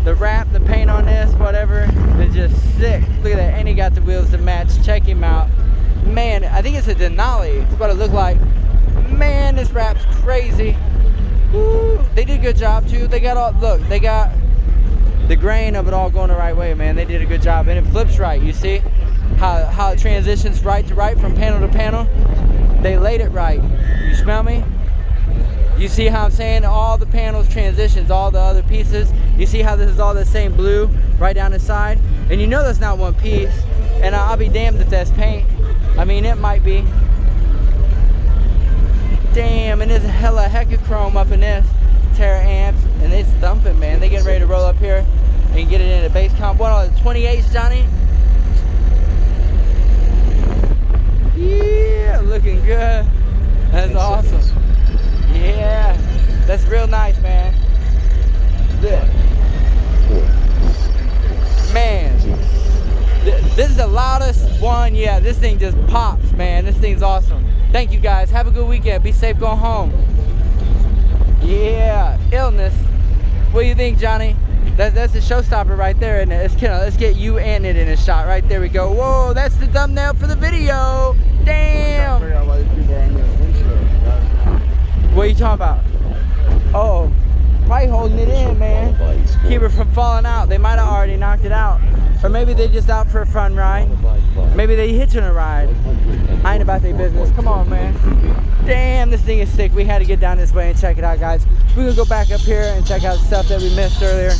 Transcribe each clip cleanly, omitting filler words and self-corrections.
The wrap, the paint on this, whatever, is just sick. Look at that, and he got the wheels to match. Check him out. Man, I think it's a Denali. It's what it looked like. Man, this wrap's crazy. Woo. They did a good job too. They got all, look, they got the grain of it all going the right way, man. They did a good job, and it flips right. You see how it transitions right to right from panel to panel. They laid it right. You smell me? You see how I'm saying all the panels transitions, all the other pieces. You see how this is all the same blue right down the side? And you know that's not one piece. And I'll be damned if that's paint. I mean, it might be. Damn, and there's a hella heck of chrome up in this. Terra amps, and it's thumping, man. They getting ready to roll up here and get it in a base comp. What are the 28s, Johnny? Yeah, looking good. That's awesome. Yeah, that's real nice, man. Man, this is the loudest one. Yeah, this thing just pops, man. This thing's awesome. Thank you guys. Have a good weekend. Be safe going home. Yeah, illness. What do you think, Johnny? That's a showstopper right there, and let's get you and it in a shot. Right there we go. Whoa, that's the thumbnail for the video. Damn. What are you talking about? Oh, probably holding it in, man. Keep it from falling out. They might have already knocked it out. Or maybe they just out for a fun ride. Maybe they hitching a ride. I ain't about their business. Come on, man. Damn, this thing is sick. We had to get down this way and check it out, guys. We're gonna go back up here and check out the stuff that we missed earlier.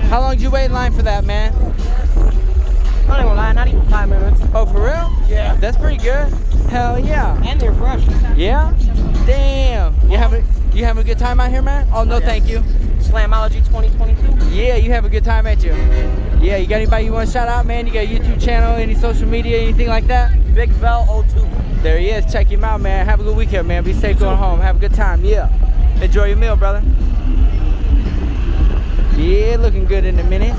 How long did you wait in line for that, man? I don't even lie, not even 5 minutes. Oh, for real? Yeah. That's pretty good. Hell yeah. And they're fresh. Yeah? Damn. You having a good time out here, man? Oh, no, yeah. Thank you. Slamology 2022. Yeah, you have a good time, ain't you? Yeah, you got anybody you want to shout out, man? You got a YouTube channel, any social media, anything like that? Big Vel 02. There he is. Check him out, man. Have a good weekend, man. Be safe going home. Have a good time. Yeah. Enjoy your meal, brother. Yeah, looking good in the minis.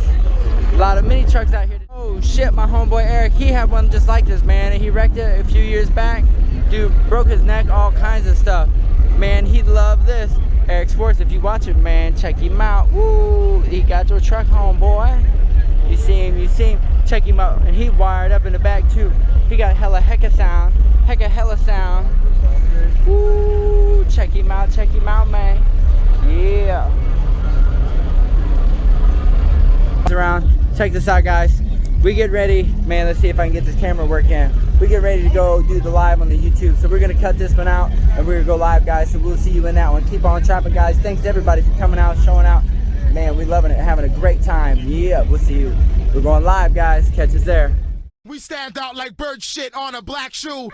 A lot of mini trucks out here. Oh shit, my homeboy Eric, he had one just like this, man, and he wrecked it a few years back. Dude broke his neck, all kinds of stuff. Man, he'd love this. Eric Sports, if you watch it, man, check him out. Woo, he got your truck, homeboy. You see him, check him out. And he wired up in the back too. He got hella sound, hella sound. Woo, check him out, man. Yeah. Around, check this out, guys. We get ready, man. Let's see if I can get this camera working. We get ready to go do the live on the YouTube, so we're gonna cut this one out and we're gonna go live, guys. So we'll see you in that one. Keep on trapping, guys. Thanks to everybody for coming out, showing out. Man, we loving it, having a great time. Yeah, we'll see you. We're going live, guys. Catch us there. We stand out like bird shit on a black shoe.